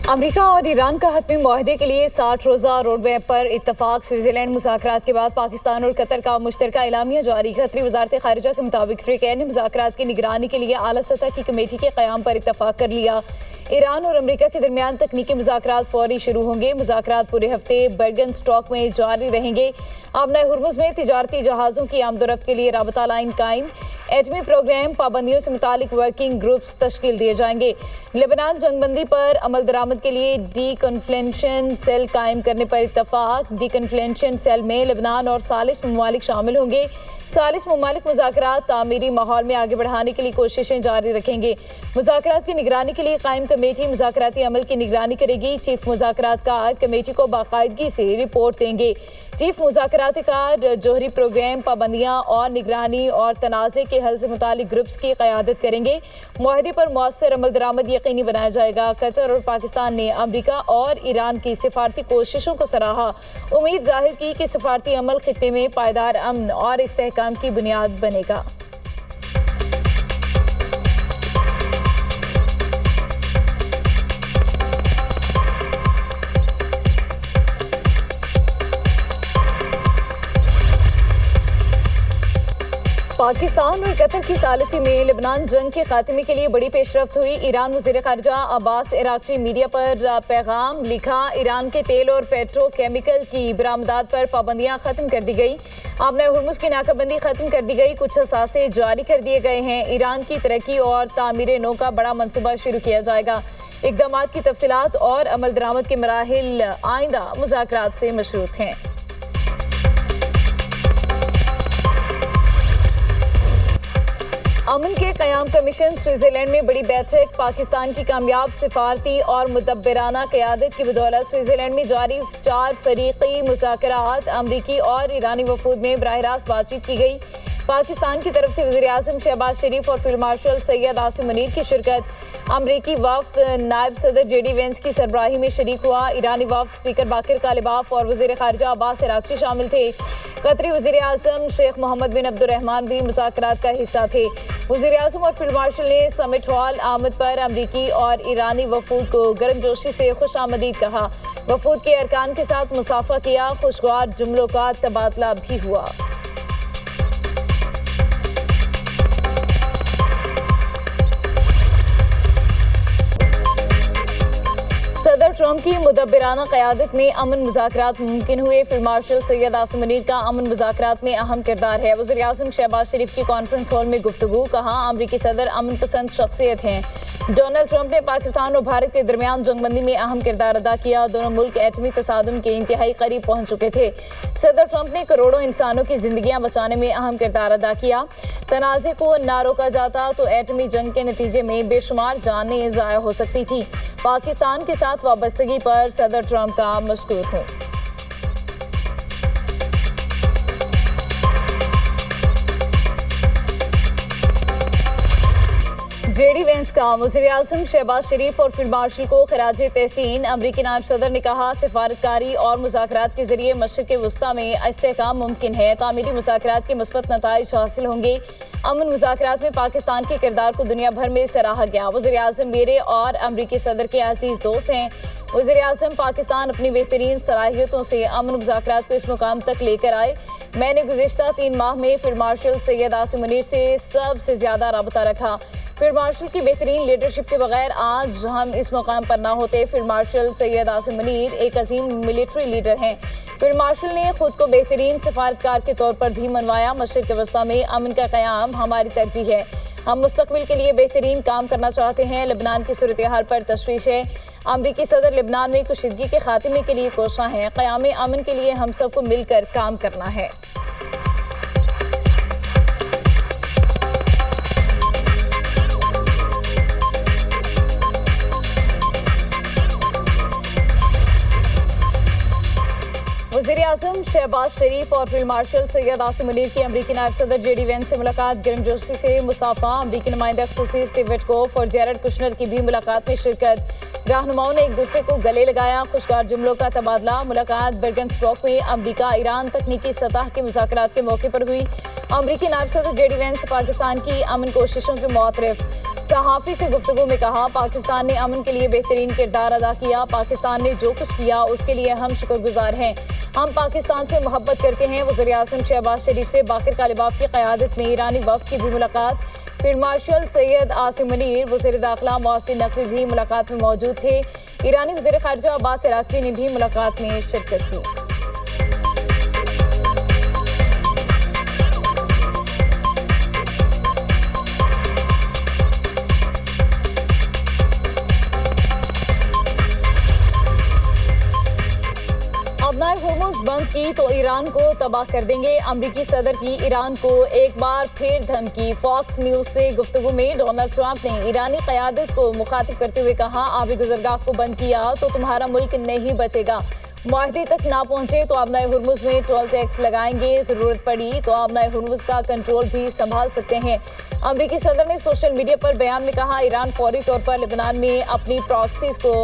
America और Iran का हतमी मुआहदे के लिए 60 रोज़ा रोड मैप पर इत्तफाक। स्विट्जरलैंड मुज़ाकरात के बाद पाकिस्तान और कतर का मुश्तरका एलामिया जारी। कतरी वज़ारत ख़ारिजा के मुताबिक फ़रीक़ैन ने मुज़ाकरात की निगरानी के लिए आला सतह की कमेटी के क़याम पर इत्तफाक कर लिया। ईरान और अमेरिका के दरमियान तकनीकी मुज़ाकरात फौरी शुरू होंगे। मुज़ाकरात पूरे हफ्ते बर्गन स्टॉक में जारी रहेंगे। आबना हुर्मुज़ में तिजारती जहाज़ों की आमदोरफ्त के लिए राबता लाइन कायम। एटमी प्रोग्राम पाबंदियों से मुतालिक वर्किंग ग्रुप्स तश्कील दिए जाएंगे। लेबनान जंगबंदी पर अमल दरामद के लिए डी कन्फ्लेंशन सेल कायम करने पर इत्तफाक। डी कन्फ्लेंशन सेल में लेबनान और सालिस ममालिक शामिल होंगे। सालिस ममालिक मुज़ाकरात तामीरी माहौल में आगे बढ़ाने के लिए कोशिशें जारी रखेंगे। मुज़ाकरात की निगरानी के लिए कायम कमेटी मुज़ाकराती अमल की निगरानी करेगी। चीफ मुज़ाकरातकार कमेटी को बाकायदगी से रिपोर्ट देंगे। चीफ मुज़ाकरातकार जोहरी प्रोग्राम पाबंदियाँ और निगरानी और तनाज़े के हल से मुतालिक ग्रुप्स की क़यादत करेंगे। मुआहदे पर मौसर अमल दरामद यकीनी बनाया जाएगा। कतर और पाकिस्तान ने अमरीका और ईरान की सिफारती कोशिशों को सराहा। उम्मीद जाहिर की कि सिफारती अमल खित्ते में पायदार अमन और इस्तेहकाम की बुनियाद बनेगा। पाकिस्तान और कतर की सालिसी में लेबनान जंग के खात्मे के लिए बड़ी पेशरफ्त हुई। ईरान वज़ीर ख़ारिजा अब्बास इराक़ची मीडिया पर पैगाम लिखा। ईरान के तेल और पेट्रोकेमिकल की बरामदात पर पाबंदियाँ ख़त्म कर दी गई। आबना हुर्मुज़ की नाकाबंदी ख़त्म कर दी गई। कुछ असासे जारी कर दिए गए हैं। ईरान की तरक्की और तामीर नौ का बड़ा मनसूबा शुरू किया जाएगा। इक़दामात की तफसीलात और अमल दरामद के मराहिल आइंदा मुज़ाकरात से मशरूत हैं। अमन के क़याम कमीशन स्विट्जरलैंड में बड़ी बैठक। पाकिस्तान की कामयाब सिफारती और मुदब्बराना क़यादत की बदौलत स्विट्जरलैंड में जारी 4 फ़रीक़ी मुज़ाकरात अमरीकी और ईरानी वफूद में बराह रास्त बातचीत की गई। पाकिस्तान की तरफ से वज़ीर-ए-आज़म शहबाज शरीफ और फील्ड मार्शल सैयद आसिम मुनीर की शिरकत। अमरीकी वफ़द नायब सदर JD वेंस की सरबराही में शरीक हुआ। ईरानी वफ़द स्पीकर बाकिर कालिबाफ और वज़ीर ख़ारिजा अब्बास इराक़ची शामिल थे। कतरी वज़ीर-ए-आज़म शेख मोहम्मद बिन अब्दुर्रहमान भी मुज़ाकरात का हिस्सा थे। वज़ीर-ए-आज़म और फील्ड मार्शल ने समिट हॉल आमद पर अमरीकी और ईरानी वफूद को गर्मजोशी से खुशामदीद कहा। वफूद के अरकान के साथ मुसाफा किया। खुशगवार जुमलों का तबादला भी हुआ। सदर ट्रंप की मुदब्बराना क़यादत में अमन मुज़ाकरात मुमकिन हुए। फील्ड मार्शल सैयद आसिम मुनीर का अमन मुज़ाकरात में अहम किरदार है। वज़ीर-ए-आज़म शहबाज शरीफ की कॉन्फ्रेंस हॉल में गुफ्तगू। कहा, अमरीकी सदर अमन पसंद शख्सियत हैं। डोनाल्ड ट्रंप ने पाकिस्तान और भारत के दरमियान जंगबंदी में अहम किरदार अदा किया। दोनों मुल्क एटमी तसादुम के इंतहाई करीब पहुंच चुके थे। सदर ट्रंप ने करोड़ों इंसानों की जिंदगियां बचाने में अहम किरदार अदा किया। तनाज़े को ना रोका जाता तो एटमी जंग के नतीजे में बेशुमार जानें ज़ाया हो सकती थी। पाकिस्तान के साथ वाबस्तगी पर सदर ट्रंप का मशकूर हूँ। JD वेंस का वज़ीर-ए-आज़म शहबाज शरीफ और फील्ड मार्शल को खराजे तहसीन। अमरीकी नायब सदर ने कहा, सिफारतकारी और मुज़ाकरात के जरिए मशरिक़ वस्ता में इस्तेहकाम मुमकिन है। तामीरी मुज़ाकरात के मुस्बत नताइज हासिल होंगे। अमन मुज़ाकरात में पाकिस्तान के किरदार को दुनिया भर में सराहा गया। वज़ीर-ए-आज़म मेरे और अमरीकी सदर के अजीज़ दोस्त हैं। वज़ीर-ए-आज़म पाकिस्तान अपनी बेहतरीन सलाहियतों से अमन मुज़ाकरात को इस मुकाम तक लेकर आए। मैंने गुज़िश्ता 3 माह में फील्ड मार्शल सैयद आसिम मुनीर से सबसे ज़्यादा राबता रखा। फील्ड मार्शल की बेहतरीन लीडरशिप के बगैर आज हम इस मुकाम पर ना होते। फील्ड मार्शल सैयद आसिम मुनीर एक अजीम मिलिट्री लीडर हैं। फील्ड मार्शल ने खुद को बेहतरीन सिफारतकार के तौर पर भी मनवाया। मशरिक़ वस्ता में अमन का क़याम हमारी तरजीह है। हम मुस्तक़बिल के लिए बेहतरीन काम करना चाहते हैं। लेबनान की सूरत हाल पर तशवीश है। अमरीकी सदर लेबनान में कुशीदगी के खात्मे के लिए कोशा हैं। क़याम अमन के लिए हम सबको मिलकर काम करना है। वज़ीर-ए-आज़म शहबाज शरीफ और फील्ड मार्शल सैयद आसिम मुनीर की अमरीकी नायब सदर JD वेंस से मुलाकात। गर्मजोशी से मुसाफा। अमरीकी नुमाइंदा खसूसी स्टीव विटकोफ और जेरेड कुशनर की भी मुलाकात में शिरकत। रहनुमाओं ने एक दूसरे को गले लगाया। खुशगवार जुमलों का तबादला। मुलाकात बर्गन स्टॉक में अमरीका ईरान तकनीकी सतह के मुज़ाकरात के मौके पर हुई। अमरीकी नायब सदर JD वेंस पाकिस्तान की अमन कोशिशों के मुआतरिफ। सहाफ़ी से गुफ्तगू में कहा, पाकिस्तान ने अमन के लिए बेहतरीन किरदार अदा किया। पाकिस्तान ने जो कुछ किया उसके लिए हम शुक्रगुजार हैं। हम पाकिस्तान से मोहब्बत करते हैं। वज़ीर आज़म शहबाज शरीफ से बाकर कालिबाफ की क़यादत में ईरानी वफ़द की भी मुलाकात। फील्ड मार्शल सैयद आसिम मुनीर, वज़ीर दाखिला मोहसिन नकवी भी मुलाकात में मौजूद थे। ईरानी वज़ीर ख़ारिजा अब्बास अराग़ची ने भी मुलाकात में शिरकत की। अपनाए होर्मुज़ बंद की तो ईरान को तबाह कर देंगे। अमरीकी सदर की ईरान को एक बार फिर धमकी। फॉक्स न्यूज़ से गुफ्तगू में डोनाल्ड ट्रंप ने ईरानी क़यादत को मुखातिब करते हुए कहा, आबी गुज़रगाह को बंद किया तो तुम्हारा मुल्क नहीं बचेगा। मुआहदे तक ना पहुंचे तो अपनाए होर्मुज़ में टोल टैक्स लगाएंगे। ज़रूरत पड़ी तो अपनाए होर्मुज़ का कंट्रोल भी संभाल सकते हैं। अमरीकी सदर ने सोशल मीडिया पर बयान में कहा, ईरान फौरी तौर पर लेबनान में अपनी प्रॉक्सीज को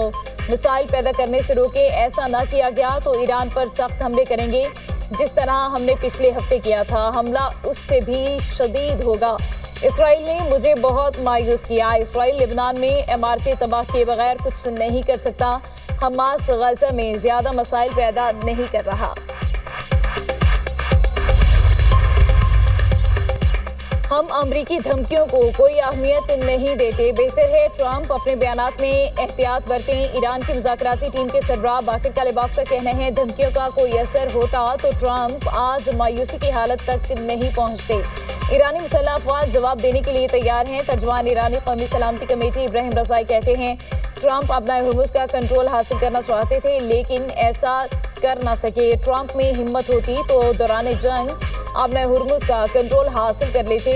मिसाइल पैदा करने से रोके। ऐसा ना किया गया तो ईरान पर सख्त हमले करेंगे। जिस तरह हमने पिछले हफ्ते किया था, हमला उससे भी शदीद होगा। इसराइल ने मुझे बहुत मायूस किया। इसराइल लेबनान में इमारतें तबाह किए बगैर कुछ नहीं कर सकता। हमास गजा में ज्यादा मसाइल पैदा नहीं कर रहा। हम अमरीकी धमकियों को कोई अहमियत नहीं देते। बेहतर है ट्रंप अपने बयानात में एहतियात बरतें। ईरान की मुज़ाकराती टीम के सरबराह बाकर कालिबाफ का कहना है, धमकियों का कोई असर होता तो ट्रंप आज मायूसी की हालत तक नहीं पहुंचते। ईरानी मुसल्लह अफवाज जवाब देने के लिए तैयार हैं। तर्जुमान ईरानी कौमी सलामती कमेटी इब्राहिम रज़ाई कहते हैं, ट्रंप अपना होर्मुज़ का कंट्रोल हासिल करना चाहते थे लेकिन ऐसा कर ना सके। ट्रंप में हिम्मत होती तो दौरान जंग अपना होर्मुज़ का कंट्रोल हासिल कर लेते।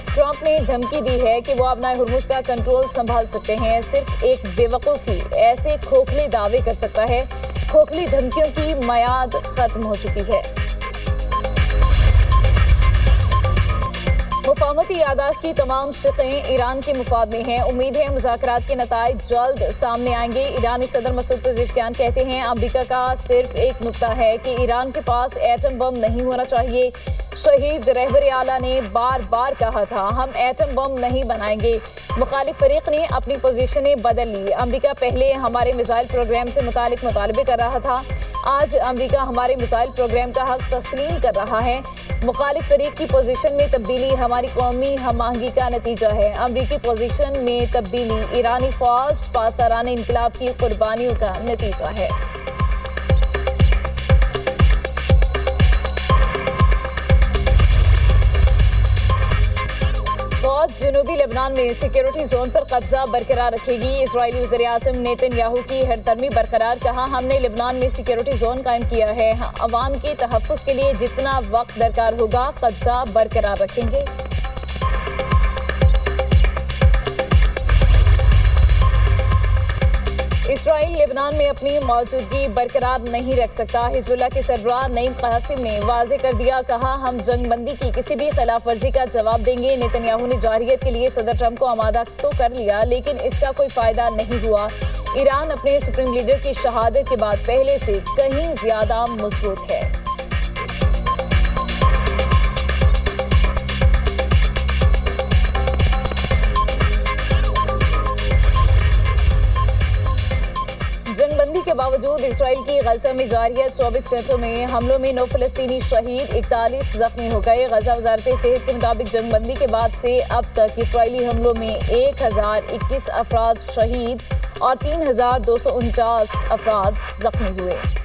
ट्रंप ने धमकी दी है कि वो अपना होर्मुज़ का कंट्रोल संभाल सकते हैं। सिर्फ एक बेवकूफ़ी ऐसे खोखले दावे कर सकता है। खोखली धमकियों की मियाद खत्म हो चुकी है। मुफाहमती यादाश्त की तमाम शिक़ें ईरान के मुफाद में हैं। उम्मीद है मुज़ाकरात के नताइज जल्द सामने आएंगे। ईरानी सदर मसूद पेज़ेशकियान कहते हैं, अमरीका का सिर्फ एक नुक्ता है कि ईरान के पास एटम बम नहीं होना चाहिए। शहीद रहबर आला ने बार बार कहा था, हम एटम बम नहीं बनाएंगे। मुखालिफ फरीक ने अपनी पोजीशनें बदल ली। अमरीका पहले हमारे मिसाइल प्रोग्राम से मुतालिक मुतालबे कर रहा था, आज अमरीका हमारे मिसाइल प्रोग्राम का हक तस्लीम कर रहा है। मुखालिफ फरीक की पोजीशन में तब्दीली हमारी कौमी हम आहंगी का नतीजा है। अमरीकी पोजीशन में तब्दीली ईरानी फौज पासदाराने इनकलाब की कुर्बानियों का नतीजा है। फौज जनूबी लेबनान में सिक्योरिटी जोन पर कब्जा बरकरार रखेगी। इजरायली वज़ीर आज़म नेतन्याहू की हरदर्मी बरकरार, कहा हमने लेबनान में सिक्योरिटी जोन कायम किया है। अवाम के तहफ़्फ़ुज़ के लिए जितना वक्त दरकार होगा कब्जा बरकरार रखेंगे। इसराइल लेबनान में अपनी मौजूदगी बरकरार नहीं रख सकता। हिज़्बुल्लाह के सरबराह नईम कासिम ने वाज़े कर दिया, कहा हम जंगबंदी की किसी भी खिलाफ वर्जी का जवाब देंगे। नेतन्याहू ने जारहियत के लिए सदर ट्रंप को आमादा तो कर लिया लेकिन इसका कोई फ़ायदा नहीं हुआ। ईरान अपने सुप्रीम लीडर की शहादत के बाद पहले से कहीं ज़्यादा मजबूत है। जंगबंदी के बावजूद इसराइल की गजा में जारी 24 घंटों में हमलों में 9 फ़लस्तीनी शहीद, 41 जख्मी हो गए। गजा वजारत सेहत के मुताबिक जंगबंदी के बाद से अब तक इसराइली हमलों में 1021 अफराद शहीद और 3249 अफराद जख्मी हुए।